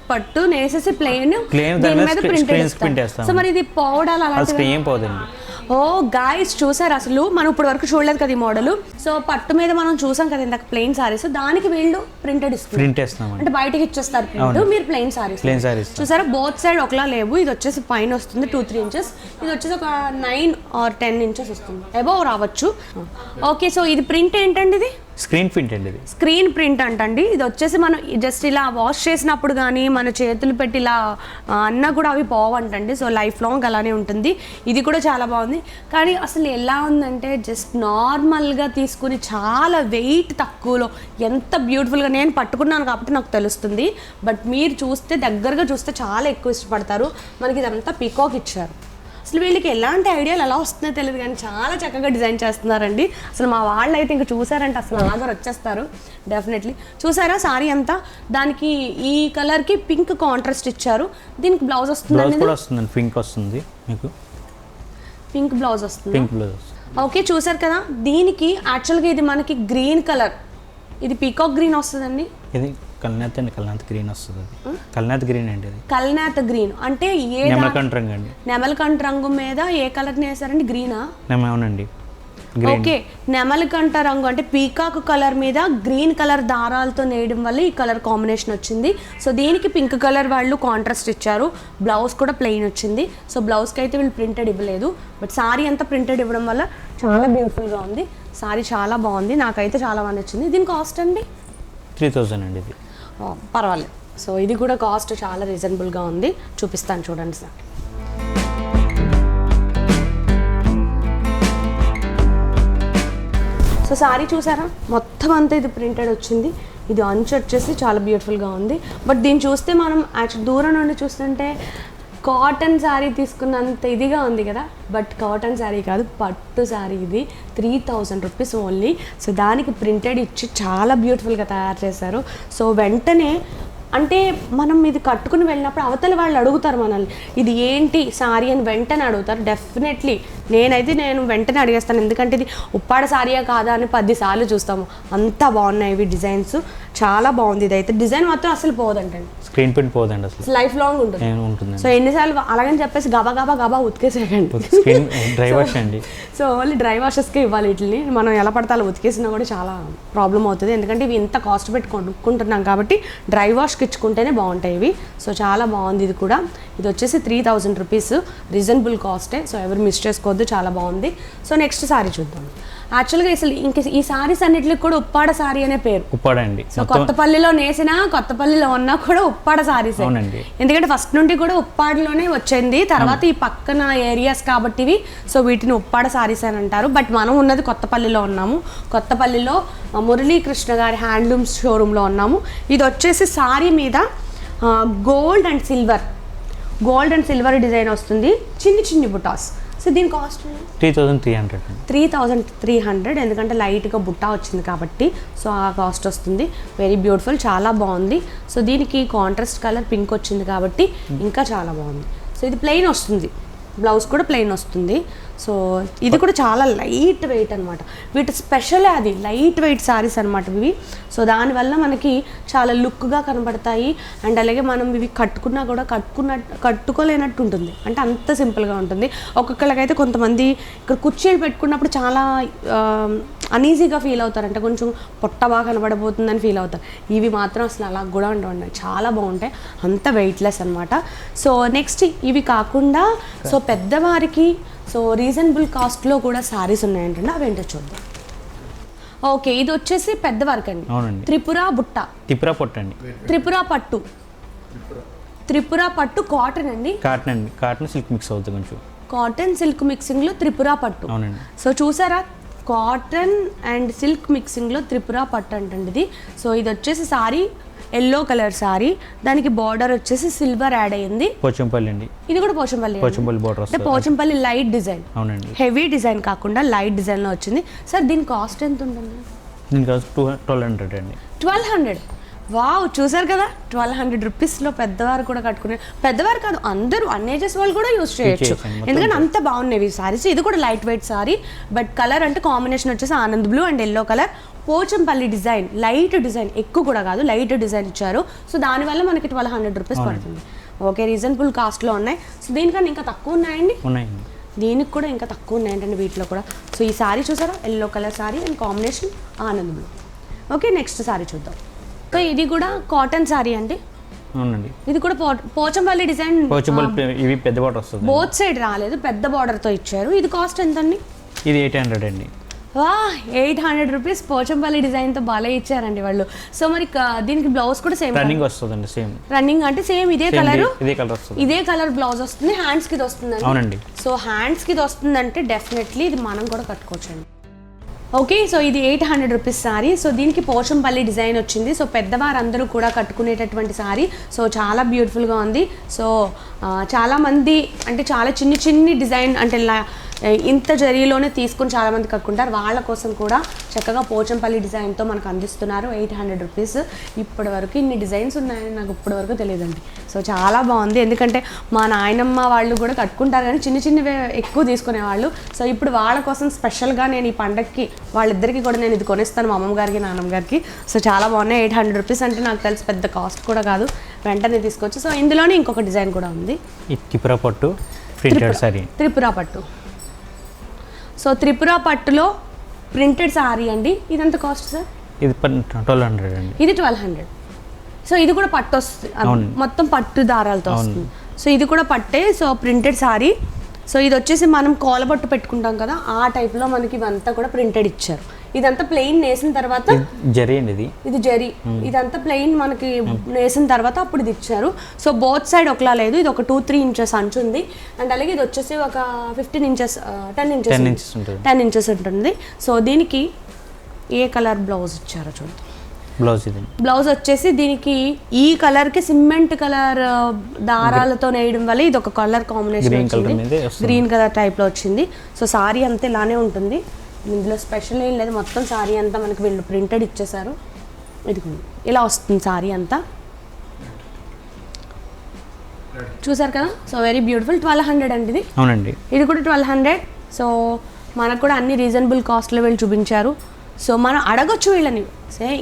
పట్టు నేసేసి ప్లెయిన్ ప్రింటెడ్. సో మరి ఇది పౌడర్ అలాంటిది ఏం పోదండి. ఓ గాయస్ చూసారు, అసలు మనం ఇప్పుడు వరకు చూడలేదు కదా ఈ మోడల్. సో పట్టు మీద మనం చూసాం కదా ఇందాక ప్లెయిన్ సారీస్, దానికి వీళ్ళు ప్రింటెడ్ ఇస్తారు, అంటే బయటకి ఇచ్చేస్తారు ప్రింట్, మీరు ప్లెయిన్ సారీస్ చూసారా. బోత్ సైడ్ ఒకలా లేవు, ఇది వచ్చేసి పైన వస్తుంది 2-3 ఇంచెస్, ఇది వచ్చేసి ఒక 9 or 10 ఇంచెస్ వస్తుంది, అబౌవ్ రావచ్చు. ఓకే, సో ఇది ప్రింట్ ఏంటండి? ఇది స్క్రీన్ ప్రింట్ అండి, ఇది స్క్రీన్ ప్రింట్ అంటండి. ఇది వచ్చేసి మనం జస్ట్ ఇలా వాష్ చేసినప్పుడు కానీ మన చేతులు పెట్టి ఇలా అన్నా కూడా అవి పోవంటండి. సో లైఫ్ లాంగ్ అలానే ఉంటుంది. ఇది కూడా చాలా బాగుంది, కానీ అసలు ఎలా ఉందంటే జస్ట్ నార్మల్గా తీసుకుని చాలా వెయిట్ తక్కువలో ఎంత బ్యూటిఫుల్గా, నేను పట్టుకున్నాను కాబట్టి నాకు తెలుస్తుంది, బట్ మీరు చూస్తే దగ్గరగా చూస్తే చాలా ఎక్కువ ఇష్టపడతారు. మనకి ఇదంతా పీకాక్ ఇచ్చారు. అసలు వీళ్ళకి ఎలాంటి ఐడియాలు ఎలా వస్తున్నాయో తెలియదు, కానీ చాలా చక్కగా డిజైన్ చేస్తున్నారండి. అసలు మా వాళ్ళు అయితే ఇంకా చూసారంటే అసలు ఆగర్ వచ్చేస్తారు డెఫినెట్లీ. చూసారా సారీ అంతా, దానికి ఈ కలర్కి పింక్ కాంట్రాస్ట్ ఇచ్చారు. దీనికి బ్లౌజ్ వస్తుంది, పింక్ వస్తుంది, మీకు పింక్ బ్లౌజ్ వస్తుంది. ఓకే, చూసారు కదా. దీనికి యాక్చువల్గా ఇది మనకి గ్రీన్ కలర్, ఇది పీకాక్ గ్రీన్ వస్తుందండి. ఇది కల్నాథ్ అండి, కల్నాథ్ గ్రీన్ వస్తుంది. కల్నాథ్ గ్రీన్ అండి, ఇది కల్నాథ్ గ్రీన్ అంటే ఏ నెమలకంఠ రంగు అండి. నెమలకంఠ రంగు మీద ఏ కలర్ వేసారండి? గ్రీనా? అవునండి. ఓకే, నెమలకంఠ రంగు అంటే పీకాక్ కలర్ మీద గ్రీన్ కలర్ దారాలతో నేయడం వల్ల ఈ కలర్ కాంబినేషన్ వచ్చింది. సో దీనికి పింక్ కలర్ వాళ్ళు కాంట్రాస్ట్ ఇచ్చారు. బ్లౌజ్ కూడా ప్లెయిన్ వచ్చింది. సో బ్లౌజ్కి అయితే వీళ్ళు ప్రింటెడ్ ఇవ్వలేదు, బట్ సారీ అంతా ప్రింటెడ్ ఇవ్వడం వల్ల చాలా బ్యూటిఫుల్గా ఉంది. సారీ చాలా బాగుంది, నాకైతే చాలా బాగా నచ్చింది. దీని కాస్ట్ అండి 3000 అండి. ఇది పర్వాలేదు. సో ఇది కూడా కాస్ట్ చాలా రీజనబుల్గా ఉంది, చూపిస్తాను చూడండి సార్. సో సారీ చూసారా, మొత్తం అంతా ఇది ప్రింటెడ్ వచ్చింది. ఇది అంచు వచ్చేసి చాలా బ్యూటిఫుల్గా ఉంది, బట్ దీన్ని చూస్తే మనం యాక్చువల్ దూరం నుండి చూస్తుంటే కాటన్ శారీ తీసుకున్నంత ఇదిగా ఉంది కదా, బట్ కాటన్ శారీ కాదు, పట్టు శారీ. ఇది 3000 రూపీస్ ఓన్లీ. సో దానికి ప్రింటెడ్ ఇచ్చి చాలా బ్యూటిఫుల్గా తయారు చేశారు. సో వెంటనే అంటే మనం ఇది కట్టుకుని వెళ్ళినప్పుడు అవతల వాళ్ళు అడుగుతారు మనల్ని, ఇది ఏంటి సారీ అని వెంటనే అడుగుతారు. డెఫినెట్లీ నేను వెంటనే అడిగేస్తాను, ఎందుకంటే ఇది ఉప్పాడ సారీయా కాదా అని 10 సార్లు చూస్తాము. అంత బాగున్నాయి ఇవి డిజైన్స్, చాలా బాగుంది. ఇదైతే డిజైన్ మాత్రం అసలు పోదంటండి, స్క్రీన్ ప్రింట్ పోదండి, అసలు లైఫ్ లాంగ్ ఉంటుంది. సో ఎన్నిసార్లు అలాగని చెప్పేసి గబా ఉతికేసేయండి, డ్రై వాష్ అండి. సో ఓన్లీ డ్రై వాషెస్కే ఇవ్వాలి వీటిని. మనం ఎలా పడితే అలా ఉతికేసినా కూడా చాలా ప్రాబ్లం అవుతుంది, ఎందుకంటే ఇవి ఇంత కాస్ట్ పెట్టి కొనుక్కుంటున్నాం కాబట్టి డ్రై వాష్కి ఇచ్చుకుంటేనే బాగుంటాయి ఇవి. సో చాలా బాగుంది ఇది కూడా. ఇది వచ్చేసి 3000 రూపీస్, రీజనబుల్ కాస్టే. సో ఎవరు మిస్ చేసుకోవద్దు, చాలా బాగుంది. సో నెక్స్ట్ సారీ చూద్దాం. యాక్చువల్గా అసలు ఇంక ఈ సారీస్ అన్నిటికి కూడా ఉప్పాడ సారీ అనే పేరు. ఉప్పాడ అండి. సో కొత్తపల్లిలో నేసినా, కొత్తపల్లిలో ఉన్నా కూడా ఉప్పాడ సారీస్, ఎందుకంటే ఫస్ట్ నుండి కూడా ఉప్పాడలోనే వచ్చింది. తర్వాత ఈ పక్కన ఏరియాస్ కాబట్టి ఇవి, సో వీటిని ఉప్పాడ సారీస్ అని అంటారు. బట్ మనం ఉన్నది కొత్తపల్లిలో ఉన్నాము. కొత్తపల్లిలో మురళీకృష్ణ గారి హ్యాండ్లూమ్స్ షోరూంలో ఉన్నాము. ఇది వచ్చేసి సారీ మీద గోల్డ్ అండ్ సిల్వర్ డిజైన్ వస్తుంది, చిన్ని బుటాస్. సో దీని కాస్ట్ 3300, ఎందుకంటే లైట్గా బుట్టా వచ్చింది కాబట్టి సో ఆ కాస్ట్ వస్తుంది. వెరీ బ్యూటిఫుల్, చాలా బాగుంది. సో దీనికి కాంట్రాస్ట్ కలర్ పింక్ వచ్చింది కాబట్టి ఇంకా చాలా బాగుంది. సో ఇది ప్లెయిన్ వస్తుంది, బ్లౌజ్ కూడా ప్లెయిన్ వస్తుంది. సో ఇది కూడా చాలా లైట్ వెయిట్ అనమాట. వీటి స్పెషల్ అది లైట్ వెయిట్ సారీస్ అనమాట ఇవి. సో దానివల్ల మనకి చాలా లుక్గా కనబడతాయి. అండ్ అలాగే మనం ఇవి కట్టుకున్నా కూడా కట్టుకోలేనట్టు ఉంటుంది, అంటే అంత సింపుల్గా ఉంటుంది. ఒక్కొక్కరికైతే కొంతమంది ఇక్కడ కుర్చీలు పెట్టుకున్నప్పుడు చాలా అనీజీగా ఫీల్ అవుతారు, అంటే కొంచెం పొట్ట బాగా కనబడబోతుందని ఫీల్ అవుతారు. ఇవి మాత్రం అసలు అలా కూడా ఉండవు, చాలా బాగుంటాయి, అంత వెయిట్లెస్ అనమాట. సో నెక్స్ట్ ఇవి కాకుండా సో పెద్దవారికి సో రీజనబుల్ కాస్ట్లో కూడా సారీస్ ఉన్నాయంటే అవేంటో చూద్దాం. ఓకే, ఇది వచ్చేసి పెద్దవారికి అండి. త్రిపుర పట్టు కాటన్ అండి. కాటన్ సిల్క్ మిక్స్ అవుతుంది, కొంచెం కాటన్ సిల్క్ మిక్సింగ్లో త్రిపుర పట్టు. సో చూసారా, కాటన్ అండ్ సిల్క్ మిక్సింగ్లో త్రిపుర పట్టు అంటండి ఇది. సో ఇది వచ్చేసి సారీ ఎల్లో కలర్ సారీ, దానికి బార్డర్ వచ్చేసి సిల్వర్ యాడ్ అయ్యింది. పోచంపల్లి అండి, ఇది కూడా పోచంపల్లి బార్డర్, అంటే Pochampally light design, heavy design కాకుండా లైట్ డిజైన్ లో వచ్చింది. సార్ దీని కాస్ట్ ఎంత ఉంటుంది? దీని కాస్ట్ 1200 అండి. 1200, వావ్, చూసారు కదా, 1200 రూపీస్లో పెద్దవారు కూడా కట్టుకునే, పెద్దవారు కాదు అందరూ అన్ని ఏజెస్ వాళ్ళు కూడా యూజ్ చేయొచ్చు, ఎందుకంటే అంత బాగున్నాయి సారీస్. ఇది కూడా light weight sari, but colour అంటే కాంబినేషన్ వచ్చేసి ఆనంద్ blue and yellow colour, Pochampally design, light design, ఎక్కువ కూడా కాదు, లైట్ డిజైన్ ఇచ్చారు. సో దానివల్ల మనకి 1200 రూపీస్ పడుతుంది. ఓకే, రీజనబుల్ కాస్ట్లో ఉన్నాయి. సో దీనికన్నా ఇంకా తక్కువ ఉన్నాయండి, దీనికి కూడా ఇంకా తక్కువ ఉన్నాయండి వీటిలో కూడా. సో ఈ సారీ చూసారా, yellow colour sorry and combination Anand blue. Okay, next sorry చూద్దాం. సో ఇది కూడా కాటన్ సారీ అండి. ఇది కూడా పోచంపల్లి డిజైన్, ఇవి పెద్ద బార్డర్ వస్తుంది, బోత్ సైడ్ రాలేదు, పెద్ద బార్డర్తో ఇచ్చారు. ఇది కాస్ట్ ఎంత అండి? ఇది 800 అండి. వా, 800 రూపీస్ పోచంపల్లి డిజైన్తో బాగా ఇచ్చారండి వాళ్ళు. సో మరి దీనికి బ్లౌజ్ కూడా సేమ్ రన్నింగ్ వస్తుందండి, సేమ్ రన్నింగ్ అంటే సేమ్ ఇదే కలర్ బ్లౌజ్ వస్తుంది, హ్యాండ్స్కి ఇది వస్తుంది. అవునండి. సో హ్యాండ్స్కి ఇది వస్తుందంటే డెఫినెట్లీ ఇది మనం కూడా కట్టుకోవచ్చు అండి. ఓకే, సో ఇది 800 రూపీస్ సారీ. సో దీనికి పోచంపల్లి డిజైన్ వచ్చింది. సో పెద్దవారందరూ కూడా కట్టుకునేటటువంటి సారీ. సో చాలా బ్యూటిఫుల్గా ఉంది. సో చాలామంది అంటే చాలా చిన్ని డిజైన్ అంటే ఇంత జరీలోనే తీసుకుని చాలామంది కట్టుకుంటారు, వాళ్ళ కోసం కూడా చక్కగా పోచంపల్లి డిజైన్తో మనకు అందిస్తున్నారు. 800 రూపీస్. ఇప్పటి వరకు ఇన్ని డిజైన్స్ ఉన్నాయని నాకు ఇప్పటి వరకు తెలియదండి. సో చాలా బాగుంది, ఎందుకంటే మా నాయనమ్మ వాళ్ళు కూడా కట్టుకుంటారు కానీ చిన్నవే ఎక్కువ తీసుకునేవాళ్ళు. సో ఇప్పుడు వాళ్ళ కోసం స్పెషల్గా నేను ఈ పండగకి వాళ్ళిద్దరికీ కూడా నేను ఇది కొనిస్తాను, మా అమ్మమ్మ గారికి నాన్నమ్మ గారికి. సో చాలా బాగున్నాయి. 800 రూపీస్ అంటే నాకు తెలిసి పెద్ద కాస్ట్ కూడా కాదు, వెంటనే తీసుకోవచ్చు. సో ఇందులోనే ఇంకొక డిజైన్ కూడా ఉంది, త్రిపుర పట్టు ప్రింటెడ్ సారీ. త్రిపుర పట్టు, సో త్రిపుర పట్టులో ప్రింటెడ్ సారీ అండి. ఇదంతా కాస్ట్ సార్? ఇది 1200 అండి. ఇది 1200. సో ఇది కూడా పట్టు వస్తుంది, మొత్తం పట్టు దారాలతో వస్తుంది. సో ఇది కూడా పట్టే. So printed sorry. సో ఇది వచ్చేసి మనం కోలబట్టు పెట్టుకుంటాం కదా, ఆ టైప్లో మనకి ఇవంతా కూడా ప్రింటెడ్ ఇచ్చారు. ఇదంతా ప్లెయిన్ నేసిన తర్వాత జరీ అండి, ఇది జరీ. ఇదంతా ప్లెయిన్ మనకి నేసిన తర్వాత అప్పుడు ఇది ఇచ్చారు. సో బోత్ సైడ్ ఒకలా లేదు, ఇది ఒక 2-3 ఇంచెస్ అంచు ఉంది. అండ్ అలాగే ఇది వచ్చేసి ఒక 15 ఇంచెస్ 10 ఇంచెస్ ఉంటుంది. సో దీనికి ఏ కలర్ బ్లౌజ్ ఇచ్చారో చూడండి. బ్లౌజ్ వచ్చేసి దీనికి ఈ కలర్కి సిమెంట్ కలర్ దారాలతో నేయడం వల్ల ఇది ఒక కలర్ కాంబినేషన్ వచ్చింది, గ్రీన్ కలర్ టైప్లో వచ్చింది. సో సారీ అంతా ఇలానే ఉంటుంది, ఇందులో స్పెషల్ ఏం లేదు. మొత్తం సారీ అంతా మనకి వీళ్ళు ప్రింటెడ్ ఇచ్చేసారు. ఇది ఇలా వస్తుంది సారీ అంతా, చూసారు కదా. So very beautiful. 1200 అండి ఇది. అవునండి, ఇది కూడా 1200. సో మనకు కూడా అన్ని రీజనబుల్ కాస్ట్లో వీళ్ళు చూపించారు. సో మనం అడగొచ్చు వీళ్ళని,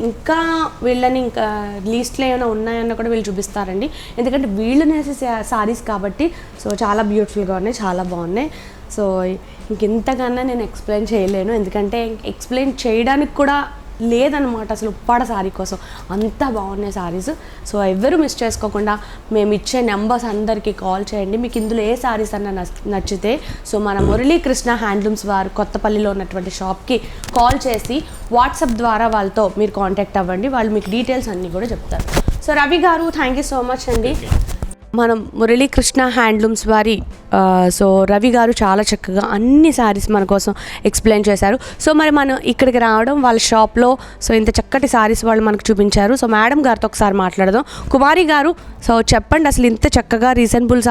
ఇంకా వీళ్ళని ఇంకా లీస్ట్లో ఏమైనా ఉన్నాయన్న కూడా వీళ్ళు చూపిస్తారండి. ఎందుకంటే వీళ్ళు నేసే సారీస్ కాబట్టి. సో చాలా బ్యూటిఫుల్గా ఉన్నాయి, చాలా బాగున్నాయి. సో ఇంకెంతకన్నా నేను ఎక్స్ప్లెయిన్ చేయలేను, ఎందుకంటే ఎక్స్ప్లెయిన్ చేయడానికి కూడా లేదనమాట అసలు ఉప్పాడ సారీ కోసం, అంత బాగున్నాయి సారీస్. సో ఎవరు మిస్ చేసుకోకుండా మేము ఇచ్చే నెంబర్స్ అందరికీ కాల్ చేయండి. మీకు ఇందులో ఏ సారీస్ అన్న నచ్చితే సో మన మురళీకృష్ణ హ్యాండ్లూమ్స్ వారు కొత్తపల్లిలో ఉన్నటువంటి షాప్కి కాల్ చేసి వాట్సాప్ ద్వారా వాళ్ళతో మీరు కాంటాక్ట్ అవ్వండి, వాళ్ళు మీకు డీటెయిల్స్ అన్నీ కూడా చెప్తారు. సో రవి గారు థ్యాంక్ యూ సో మచ్ అండి. మనం మురళీకృష్ణ హ్యాండ్లూమ్స్ వారి సో రవి గారు చాలా చక్కగా అన్ని సారీస్ మన కోసం ఎక్స్ప్లెయిన్ చేశారు. సో మరి మనం ఇక్కడికి రావడం వాళ్ళ షాప్లో సో ఇంత చక్కటి సారీస్ వాళ్ళు మనకు చూపించారు. సో మేడం గారితో ఒకసారి మాట్లాడదాం. కుమారి గారు, సో చెప్పండి అసలు ఇంత చక్కగా రీజనబుల్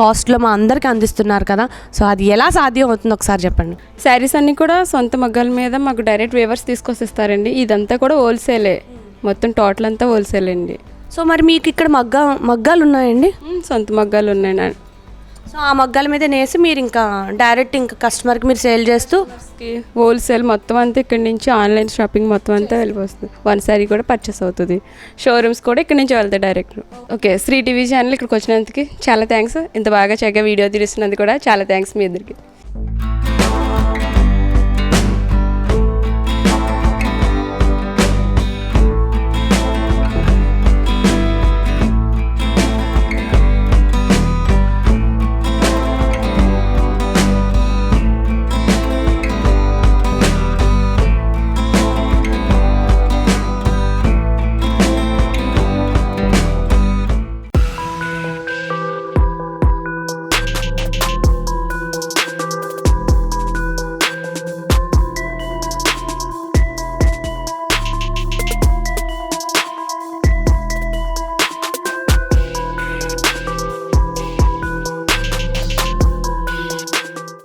కాస్ట్లో మా అందరికీ అందిస్తున్నారు కదా, సో అది ఎలా సాధ్యం అవుతుందో ఒకసారి చెప్పండి. శారీస్ అన్నీ కూడా సొంత మగ్గాల మీద మాకు డైరెక్ట్ వేవర్స్ తీసుకొచ్చిస్తారండి. ఇదంతా కూడా హోల్సేలే, మొత్తం టోటల్ అంతా హోల్సేల్ అండి. సో మరి మీకు ఇక్కడ మగ్గాలు ఉన్నాయండి? సొంత మగ్గాలు ఉన్నాయి. సో ఆ మగ్గాల మీద నేసి మీరు ఇంకా డైరెక్ట్ ఇంకా కస్టమర్కి మీరు సేల్ చేస్తూ హోల్సేల్ మొత్తం అంతా ఇక్కడ నుంచి ఆన్లైన్ షాపింగ్ మొత్తం అంతా వెళ్ళిపోతుంది. వన్ సారీ కూడా పర్చేస్ అవుతుంది. షోరూమ్స్ కూడా ఇక్కడ నుంచి వెళ్తాయి direct. Okay, Shri TV channel ఇక్కడికి వచ్చినందుకు చాలా థ్యాంక్స్. ఇంత బాగా చక్కగా వీడియో తీస్తున్నందుకు కూడా చాలా థ్యాంక్స్ మీ ఇద్దరికి.